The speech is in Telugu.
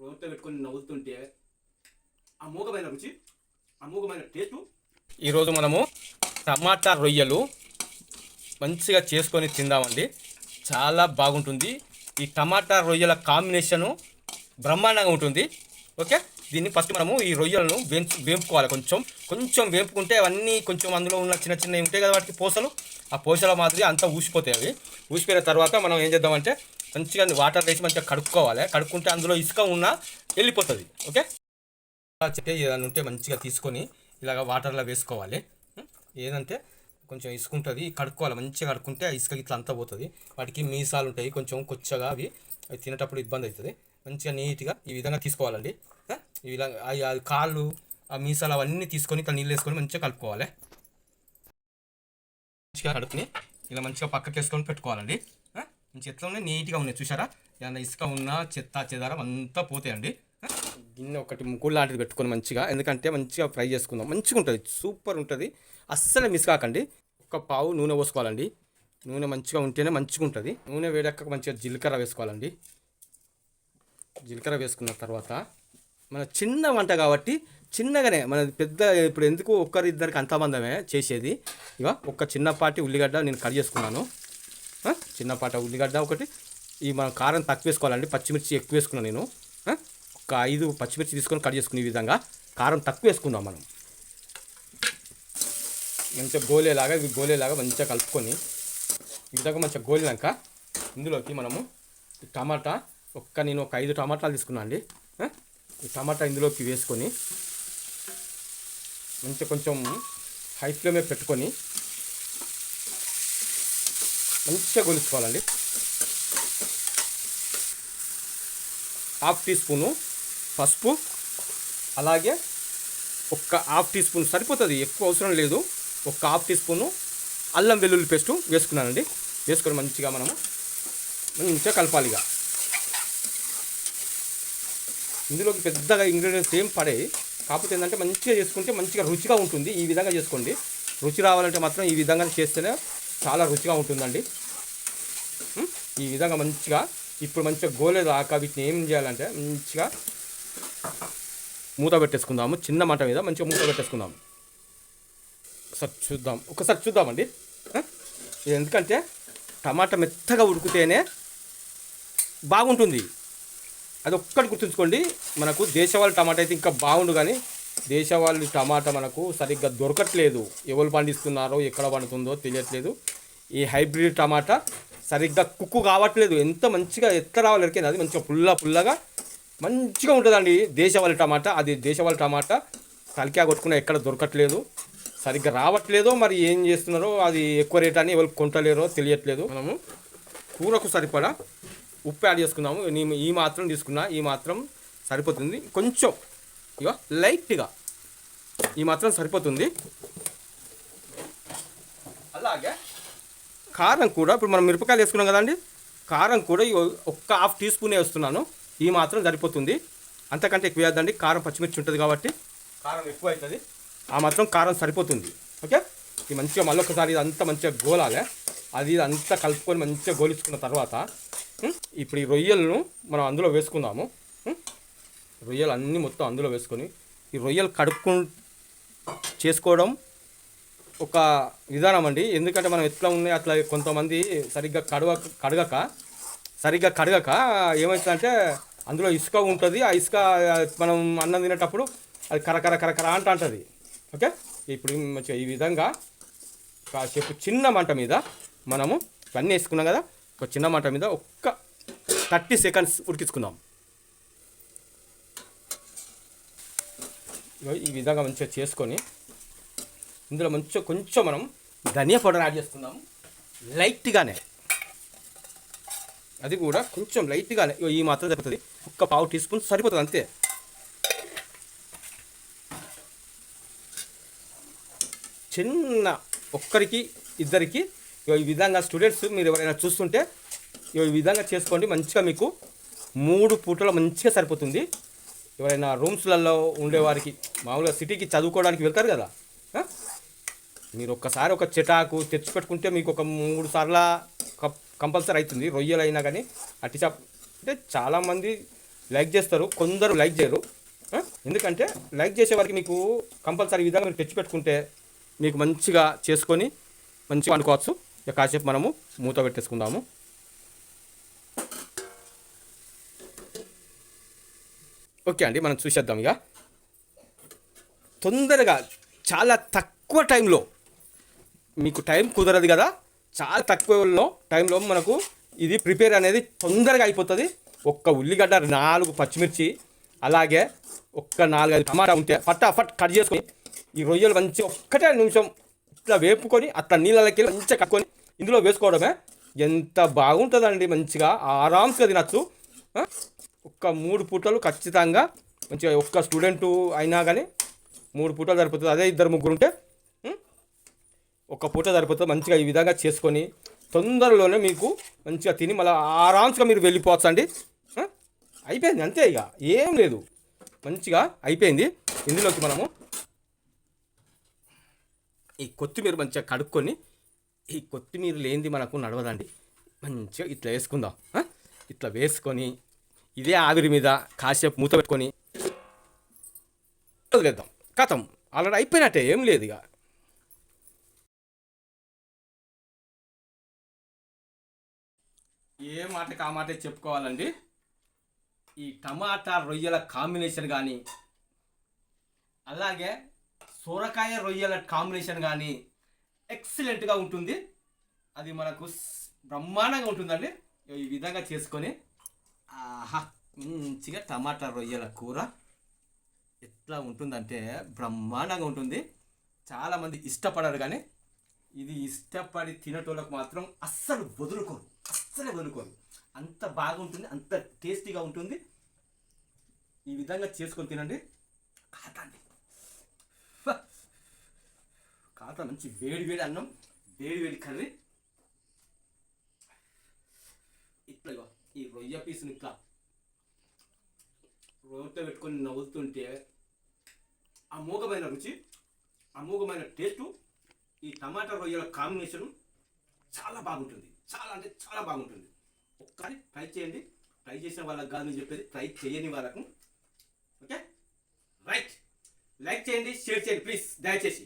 రోట్లో పెట్టుకొని నవ్వుతుంటే అమోఘమైన రుచి, అమోఘమైన టేస్టు. ఈరోజు మనము టమాటా రొయ్యలు మంచిగా చేసుకొని తిందామండి. చాలా బాగుంటుంది. ఈ టమాటా రొయ్యల కాంబినేషను బ్రహ్మాండంగా ఉంటుంది. ఓకే, దీన్ని ఫస్ట్ మనము ఈ రొయ్యలను వేపుకోవాలి. కొంచెం వేపుకుంటే అవన్నీ కొంచెం అందులో ఉన్న చిన్న చిన్నవి ఉంటాయి కదా, వాటికి పోసలు, ఆ పోసల మాదిరి అంతా ఊసిపోతాయి. అవి ఊసిపోయిన తర్వాత మనం ఏం చేద్దామంటే మంచిగా వాటర్ వేసి మంచిగా కడుక్కోవాలి. కడుక్కుంటే అందులో ఇసుక ఉన్నా వెళ్ళిపోతుంది. ఓకే, చెట్టే ఏదైనా ఉంటే మంచిగా తీసుకొని ఇలాగ వాటర్లో వేసుకోవాలి. ఏదంటే కొంచెం ఇసుక ఉంటుంది, కడుక్కోవాలి. మంచిగా కడుక్కుంటే ఇసుక ఇట్లా అంతా పోతుంది. వాటికి మీసాలు ఉంటాయి, కొంచెం కొచ్చగా అవి తినేటప్పుడు ఇబ్బంది అవుతుంది. మంచిగా నీట్గా ఈ విధంగా తీసుకోవాలండి. ఈ విధంగా అది కాళ్ళు, ఆ మీసాలు అవన్నీ తీసుకొని ఇట్లా నీళ్ళు వేసుకొని మంచిగా కలుపుకోవాలి. మంచిగా కడుపుని ఇలా మంచిగా పక్కకి వేసుకొని పెట్టుకోవాలండి. మంచిగా ఎట్లా ఉన్నాయి, నీట్గా ఉన్నాయి. చూసారా, ఏదైనా ఇసుక ఉన్న చెత్త చెదారం అంతా పోతాయండి. గిన్నె ఒకటి ముగ్గురు లాంటిది పెట్టుకొని మంచిగా, ఎందుకంటే మంచిగా ఫ్రై చేసుకుందాం. మంచిగా ఉంటుంది, సూపర్ ఉంటుంది. అస్సలు మిస్ కాకండి. ఒక పావు నూనె పోసుకోవాలండి. నూనె మంచిగా ఉంటేనే మంచిగా ఉంటుంది. నూనె వేడెక్క మంచిగా జీలకర్ర వేసుకోవాలండి. జీలకర్ర వేసుకున్న తర్వాత మన చిన్న వంట కాబట్టి చిన్నగానే, మన పెద్ద ఇప్పుడు ఎందుకు ఒక్కరిద్దరికి అంతమందమే చేసేది. ఇక ఒక చిన్నపాటి ఉల్లిగడ్డ నేను కట్ చేసుకున్నాను. చిన్నపాటి ఉల్లిగడ్డ ఒకటి. ఈ మనం కారం తక్కువ వేసుకోవాలండి. పచ్చిమిర్చి ఎక్కువ వేసుకున్నాను నేను. ఒక 5 పచ్చిమిర్చి తీసుకొని కట్ చేసుకుని ఈ విధంగా కారం తక్కువ వేసుకుందాం మనం. మంచిగా గోలేలాగా మంచిగా కలుపుకొని ఈ విధంగా మంచిగా గోలినాక ఇందులోకి మనము టమాటా నేను ఒక 5 టమాటాలు తీసుకున్నాను అండి. ఈ టమాటా ఇందులోకి వేసుకొని మంచిగా కొంచెం హై ఫ్లేమ్ మీద పెట్టుకొని మంచిగా గొలుచుకోవాలండి. 1/2 టీ స్పూను పసుపు, అలాగే ఒక 1/2 టీ స్పూన్ సరిపోతుంది, ఎక్కువ అవసరం లేదు. ఒక 1/2 టీ స్పూను అల్లం వెల్లుల్లి పేస్టు వేసుకున్నానండి. వేసుకొని మంచిగా మనము మంచిగా కలపాలి. ఇక ఇందులోకి పెద్దగా ఇంగ్రీడియంట్స్ ఏం పడాయి, కాకపోతే ఏంటంటే మంచిగా చేసుకుంటే మంచిగా రుచిగా ఉంటుంది. ఈ విధంగా చేసుకోండి. రుచి రావాలంటే మాత్రం ఈ విధంగా చేస్తేనే చాలా రుచిగా ఉంటుందండి. ఈ విధంగా మంచిగా ఇప్పుడు మంచిగా గోలేదాకా వీటిని ఏం చేయాలంటే మంచిగా మూత పెట్టేసుకుందాము. చిన్న మంట మీద మంచిగా మూత పెట్టేసుకుందాము. ఒకసారి చూద్దామండి. ఎందుకంటే టమాటా మెత్తగా ఉడికితేనే బాగుంటుంది. అది ఒక్కటి గుర్తుంచుకోండి. మనకు దేశవాళీ టమాటా అయితే ఇంకా బాగుండు, కానీ దేశవాళీ టమాటా మనకు సరిగ్గా దొరకట్లేదు. ఎవరు పండిస్తున్నారో ఎక్కడ పండుతుందో తెలియట్లేదు. ఈ హైబ్రిడ్ టమాటా సరిగ్గా కుక్కు కావట్లేదు. ఎంత మంచిగా ఎట్లా రావాలి ఎరికేది, అది మంచిగా పుల్లగా మంచిగా ఉంటుందండి దేశవాళీ టమాటా. అది దేశవాళీ టమాటా తలికా కొట్టుకున్నా ఎక్కడ దొరకట్లేదు, సరిగ్గా రావట్లేదో, మరి ఏం చేస్తున్నారో, అది ఎక్కువ రేట్ అని ఎవరికి కొంటలేరో తెలియట్లేదు. మనము కూరకు సరిపడా ఉప్పు యాడ్ చేసుకుందాము. నేను ఈ మాత్రం తీసుకున్నా, ఈ మాత్రం సరిపోతుంది. కొంచెం ఇక లైట్గా ఈ మాత్రం సరిపోతుంది. అలాగే కారం కూడా ఇప్పుడు మనం మిరపకాయలు వేసుకున్నాం కదండి, కారం కూడా ఒక్క 1/2 టీ స్పూనే వేస్తున్నాను. ఈ మాత్రం సరిపోతుంది, అంతకంటే ఎక్కువ వేయద్దండి. కారం పచ్చిమిర్చి ఉంటుంది కాబట్టి కారం ఎక్కువ అవుతుంది. ఆ మాత్రం కారం సరిపోతుంది. ఓకే, ఇది మంచిగా మళ్ళీ ఒకసారి ఇదంతా మంచిగా గోలాలి. అది అంతా కలుపుకొని మంచిగా గోలించుకున్న తర్వాత ఇప్పుడు ఈ రొయ్యలను మనం అందులో వేసుకుందాము. రొయ్యలు అన్నీ మొత్తం అందులో వేసుకొని ఈ రొయ్యలు చేసుకోవడం ఒక విధానం అండి. ఎందుకంటే మనం ఎట్లా ఉన్నాయి అట్లా కొంతమంది సరిగ్గా కడగక ఏమవుతుందంటే అందులో ఇసుక ఉంటుంది. ఆ ఇసుక మనం అన్నం తినేటప్పుడు అది కరకర అంటుంది. ఓకే, ఇప్పుడు మంచిగా ఈ విధంగా కాసేపు చిన్న మంట మీద మనము ఇవన్నీ వేసుకున్నాం కదా, ఒక చిన్న మంట మీద ఒక్క 30 సెకండ్స్ ఉడికించుకుందాం. ఈ విధంగా మంచిగా చేసుకొని ఇందులో మంచిగా కొంచెం మనం ధనియా పౌడర్ యాడ్ చేసుకుందాము. లైట్గానే, అది కూడా కొంచెం లైట్గానే, ఈ మాత్రం సరిపోతుంది. ఒక్క 1/2 టీ స్పూన్ సరిపోతుంది అంతే. చిన్న ఒక్కరికి ఇద్దరికి ఈ విధంగా స్టూడెంట్స్ మీరు ఎవరైనా చూస్తుంటే ఈ విధంగా చేసుకోండి. మంచిగా మీకు 3 పూటలు మంచిగా సరిపోతుంది. ఎవరైనా రూమ్స్లలో ఉండేవారికి, మామూలుగా సిటీకి చదువుకోవడానికి వెళ్తారు కదా, మీరు ఒక్కసారి ఒక చెటాకు తెచ్చిపెట్టుకుంటే మీకు ఒక 3 సార్లు కంపల్సరీ అవుతుంది. రొయ్యలు అయినా కానీ అట్టి చేప అంటే చాలామంది లైక్ చేస్తారు, కొందరు లైక్ చేయరు. ఎందుకంటే లైక్ చేసే వారికి మీకు కంపల్సరీ ఈ విధంగా మీరు తెచ్చిపెట్టుకుంటే మీకు మంచిగా చేసుకొని మంచిగా వండుకోవచ్చు. ఇక కాసేపు మనము మూత పెట్టేసుకుందాము. ఓకే అండి, మనం చూసేద్దాం. ఇక తొందరగా చాలా తక్కువ టైంలో, మీకు టైం కుదరదు కదా, చాలా తక్కువ టైంలో మనకు ఇది ప్రిపేర్ అనేది తొందరగా అయిపోతుంది. ఒక్క ఉల్లిగడ్డ, 4 పచ్చిమిర్చి, అలాగే ఒక్క 4-5 టమాటా ఉంటే ఫటాఫట్ కట్ చేసుకొని ఈ రొయ్యలు మంచిగా ఒక్కటే నిమిషం ఇట్లా వేపుకొని అట్లా నీళ్ళకి మంచిగా కట్టుకొని ఇందులో వేసుకోవడమే. ఎంత బాగుంటుందండి, మంచిగా ఆరామ్స్గా తినచ్చు. ఒక్క 3 పూటలు ఖచ్చితంగా మంచిగా, ఒక్క స్టూడెంట్ అయినా కానీ 3 పూటలు సరిపోతుంది. అదే 2-3 ఉంటే ఒక్క పూట సరిపోతుంది. మంచిగా ఈ విధంగా చేసుకొని తొందరలోనే మీకు మంచిగా తిని మళ్ళీ ఆరామ్స్గా మీరు వెళ్ళిపోవచ్చు అండి. అయిపోయింది, అంతే, ఇక ఏం లేదు, మంచిగా అయిపోయింది. ఇందులోకి మనము ఈ కొత్తిమీర మంచిగా కడుక్కొని, ఈ కొత్తిమీర లేనిది మనకు నడవదండి, మంచిగా ఇట్లా వేసుకుందాం. ఇట్లా వేసుకొని ఇదే ఆవిరి మీద కాసేపు మూత పెట్టుకొని వదిలేద్దాం. కథం ఆల్రెడీ అయిపోయినట్టే, ఏం లేదు ఇక. ఏ మాటకి ఆ మాటే చెప్పుకోవాలండి. ఈ టమాటా రొయ్యల కాంబినేషన్ కానీ, అలాగే సొరకాయ రొయ్యల కాంబినేషన్ కానీ ఎక్సలెంట్గా ఉంటుంది. అది మనకు బ్రహ్మాండంగా ఉంటుందండి. ఈ విధంగా చేసుకొని ఆహా, మంచిగా టమాటా రొయ్యల కూర ఎట్లా ఉంటుందంటే బ్రహ్మాండంగా ఉంటుంది. చాలామంది ఇష్టపడరు, కానీ ఇది ఇష్టపడి తినేటోళ్ళకు మాత్రం అస్సలు వదులుకోరు. అంత బాగుంటుంది, అంత టేస్టీగా ఉంటుంది. ఈ విధంగా చేసుకొని తినండి. కాత మంచి వేడి అన్నం, వేడి కర్రీ, ఇట్లా ఈ రొయ్య పీసుని ఇట్లా రోట్లో పెట్టుకొని నవ్వుతుంటే అమోఘమైన రుచి, అమోఘమైన టేస్టు. ఈ టమాటా రొయ్యల కాంబినేషన్ చాలా బాగుంటుంది, చాలా అంటే చాలా బాగుంటుంది. ఒక్కసారి ట్రై చేయండి. ట్రై చేసిన వాళ్ళకి కాదు చెప్పేది, ట్రై చేయని వాళ్ళకు. ఓకే, రైట్, లైక్ చేయండి, షేర్ చేయండి ప్లీజ్, దయచేసి.